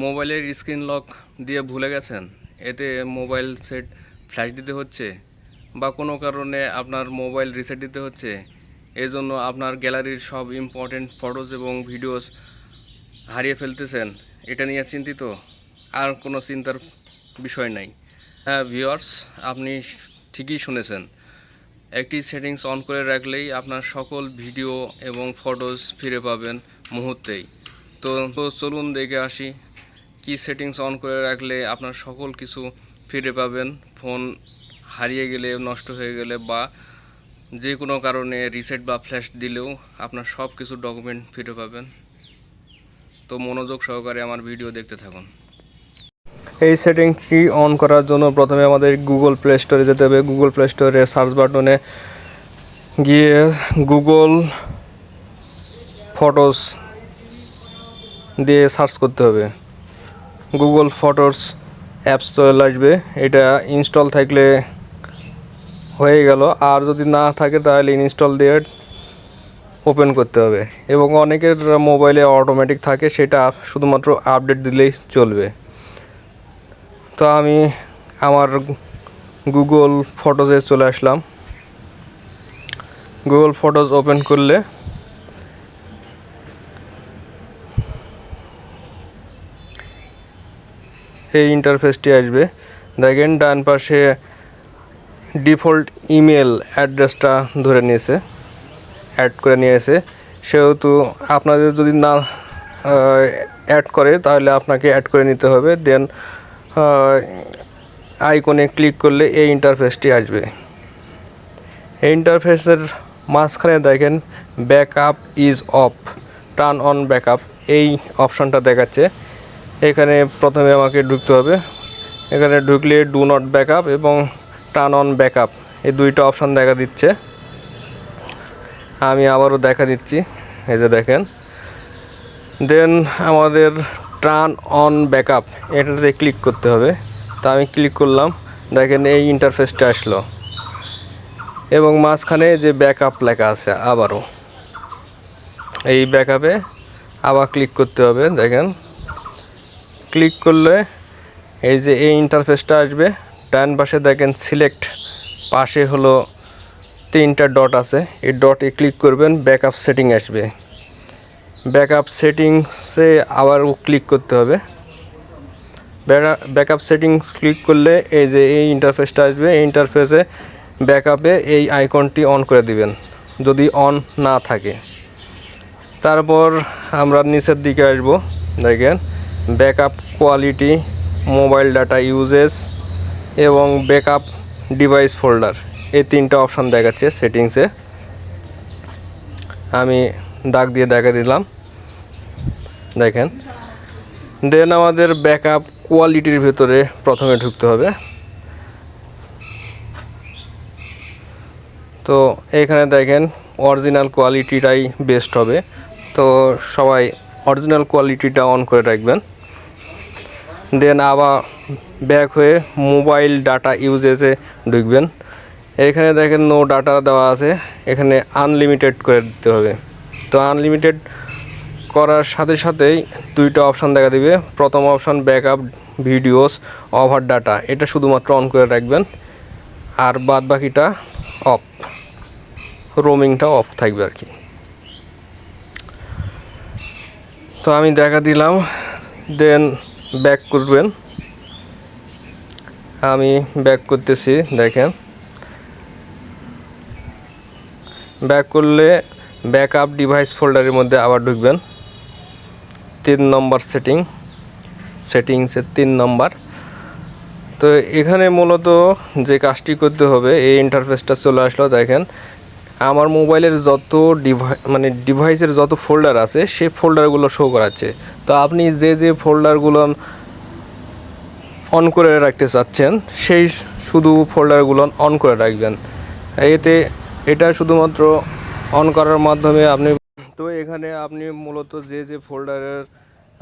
মোবাইলের screen lock দিয়ে ভুলে গেছেন, এতে মোবাইল সেট ফ্ল্যাশ দিতে হচ্ছে বা কোনো কারণে আপনার মোবাইল রিসেট দিতে হচ্ছে। এই জন্য আপনার গ্যালারির সব ইম্পর্টেন্ট ফটোস এবং ভিডিওস হারিয়ে ফেলতেছেন। এটা নিয়ে চিন্তিত? আর কোনো চিন্তার বিষয় নাই। হ্যাঁ ভিউয়ার্স, আপনি ঠিকই শুনেছেন। একটি সেটিংস অন করে রাখলেই আপনার সকল ভিডিও এবং ফটোস ফিরে পাবেন মুহূর্তেই। তো চলুন দেখে আসি কি সেটিংস অন করে রাখলে আপনার সকল কিছু ফিরে পাবেন। ফোন হারিয়ে গেলে, নষ্ট হয়ে গেলে বা যে কোনো কারণে রিসেট বা ফ্ল্যাশ দিলেও আপনার সব কিছু ডকুমেন্ট ফিরে পাবেন। তো মনোযোগ সহকারে আমার ভিডিও দেখতে থাকুন। এই সেটিংসটি অন করার জন্য প্রথমে আমাদের গুগল প্লে স্টোরে যেতে হবে। গুগল প্লে স্টোরে সার্চ বাটনে গিয়ে গুগল ফটোস দিয়ে সার্চ করতে হবে। গুগল ফটোস অ্যাপস চলে আসবে। এটা ইনস্টল থাকলে হয়ে গেল, আর যদি না থাকে তাহলে ইনস্টল দিয়ে ওপেন করতে হবে। এবং অনেকের মোবাইলে অটোমেটিক থাকে, সেটা শুধুমাত্র আপডেট দিলেই চলবে। তো আমি আমার গুগল ফটোজে চলে আসলাম। গুগল ফটোজ ওপেন করলে এই ইন্টারফেসটি আসবে। দেখেন ডান পাশে ডিফল্ট ইমেল অ্যাড্রেসটা ধরে নিয়েছে, অ্যাড করে নিয়েছে। সেহেতু আপনাদের যদি না অ্যাড করে তাহলে আপনাকে অ্যাড করে নিতে হবে। দেন আইকনে ক্লিক করলে এই ইন্টারফেসটি আসবে। এই ইন্টারফেসের মাঝখানে দেখেন backup is of, turn on backup, এই অপশানটা দেখাচ্ছে। এখানে প্রথমে আমাকে ঢুকতে হবে। এখানে ঢুকলে ডু নট ব্যাকআপ এবং টার্ন অন ব্যাকআপ এই দুইটা অপশান দেখা দিচ্ছে। আমি আবারও দেখা দিচ্ছি, এই যে দেখেন। দেন আমাদের টার্ন অন ব্যাকআপ এটাতে ক্লিক করতে হবে। তা আমি ক্লিক করলাম, দেখেন এই ইন্টারফেসটা আসলো এবং মাঝখানে যে ব্যাকআপ লেখা আছে আবারও এই ব্যাকআপে আবার ক্লিক করতে হবে। দেখেন ক্লিক করলে এই যে এই ইন্টারফেসটা আসবে। ডান পাশে দেখেন সিলেক্ট, পাশে হলো তিনটা ডট আছে, এই ডটে ক্লিক করবেন, ব্যাকআপ সেটিং আসবে। ব্যাকআপ সেটিংসে আবারও ক্লিক করতে হবে। ব্যাকআপ সেটিংস ক্লিক করলে এই যে এই ইন্টারফেসটা আসবে। এই ইন্টারফেসে ব্যাকআপে এই আইকনটি অন করে দিবেন যদি অন না থাকে। তারপর আমরা নিচের দিকে আসব। দেখেন backup quality, mobile data uses এবং ব্যাকআপ ডিভাইস ফোল্ডার, এই তিনটা অপশান দেখাচ্ছে সেটিংসে। আমি দাগ দিয়ে দেখা দিলাম, দেখেন। দেন আমাদের ব্যাকআপ কোয়ালিটির ভিতরে প্রথমে ঢুকতে হবে। তো এখানে দেখেন অরিজিনাল কোয়ালিটিটাই বেস্ট হবে, তো সবাই অরিজিনাল কোয়ালিটিটা অন করে রাখবেন। দেন আবার ব্যাক হয়ে মোবাইল ডাটা ইউজেসে ঢুকবেন। এখানে দেখেন নো ডাটা দেওয়া আছে, এখানে আনলিমিটেড করে দিতে হবে। তো আনলিমিটেড করার সাথে সাথেই দুইটা অপশান দেখা দিবে। প্রথম option backup videos over data, এটা শুধুমাত্র অন করে রাখবেন, আর বাদ বাকিটা অফ, রোমিংটা অফ থাকবে আর কি। তো আমি দেখা দিলাম, দেন ব্যাক করবেন। আমি ব্যাক করতেছি, দেখেন ব্যাক করলে ব্যাকআপ ডিভাইস ফোল্ডারের মধ্যে আবার ঢুকবেন। 3 নম্বর সেটিংসের 3 নম্বর। তো এখানে মূলত যে কাজটি করতে হবে, এই ইন্টারফেসটা চলে আসলো। দেখেন আমার মোবাইলের যত ডিভাইসের যত ফোল্ডার আছে সেই ফোল্ডারগুলো শো করাচ্ছে। তো আপনি যে যে ফোল্ডারগুলো অন করে রাখতে চাচ্ছেন সেই শুধু ফোল্ডারগুলো অন করে রাখবেন। এতে এটা শুধুমাত্র অন করার মাধ্যমে আপনি, তো এখানে আপনি মূলত যে যে ফোল্ডারের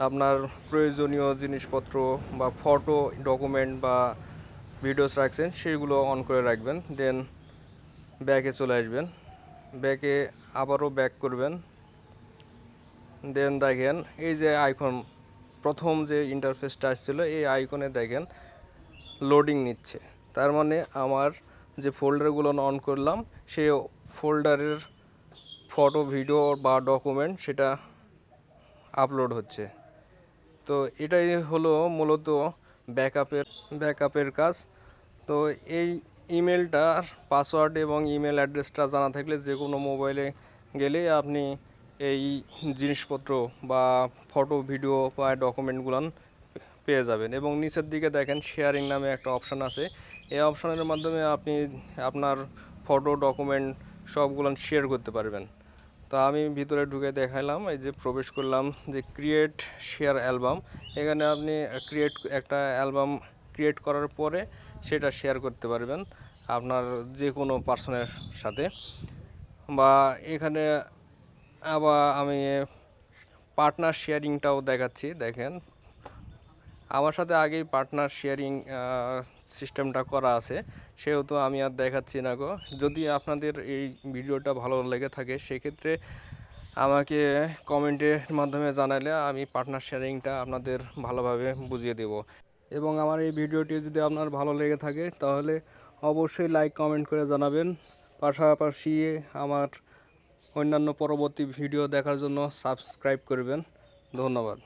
আপনার প্রয়োজনীয় জিনিসপত্র বা ফটো, ডকুমেন্ট বা ভিডিওস রাখছেন সেগুলো অন করে রাখবেন। দেন ব্যাকে চলে আসবেন, ব্যাকে আবারও ব্যাক করবেন। দেন দেখেন এই যে আইকন প্রথম যে ইন্টারফেসটা আসছিল এই আইকনে দেখেন লোডিং নিচ্ছে, তার মানে আমার যে ফোল্ডারগুলো অন করলাম সেই ফোল্ডারের ফটো ভিডিও বা ডকুমেন্ট সেটা আপলোড হচ্ছে। তো এটাই হলো মূলত ব্যাকআপের কাজ। তো এই ইমেলটার পাসওয়ার্ড এবং ইমেল অ্যাড্রেসটা জানা থাকলে যে কোনো মোবাইলে গেলে আপনি এই জিনিসপত্র বা ফটো ভিডিও বা ডকুমেন্টগুলো পেয়ে যাবেন। এবং নিচের দিকে দেখেন শেয়ারিং নামে একটা অপশান আছে, এই অপশানের মাধ্যমে আপনি আপনার ফটো ডকুমেন্ট সবগুলো শেয়ার করতে পারবেন। তো আমি ভিতরে ঢুকে দেখালাম, এই যে প্রবেশ করলাম যে ক্রিয়েট শেয়ার অ্যালবাম, এখানে আপনি একটা অ্যালবাম ক্রিয়েট করার পরে সেটা শেয়ার করতে পারবেন আপনার যে কোনো পার্সনের সাথে। বা এখানে আবার আমি পার্টনার শেয়ারিংটাও দেখাচ্ছি, দেখেন আমার সাথে আগেই পার্টনার শেয়ারিং সিস্টেমটা করা আছে, সেহেতু আমি আর দেখাচ্ছি না গো। যদি আপনাদের এই ভিডিওটা ভালো লেগে থাকে সেক্ষেত্রে আমাকে কমেন্টের মাধ্যমে জানালে আমি পার্টনার শেয়ারিংটা আপনাদের ভালোভাবে বুঝিয়ে দেব। এবং আমার এই ভিডিওটি যদি আপনার ভালো লেগে থাকে তাহলে অবশ্যই লাইক কমেন্ট করে জানাবেন। পাশাপাশি আমার অন্যান্য পরবর্তী ভিডিও দেখার জন্য সাবস্ক্রাইব করবেন। ধন্যবাদ।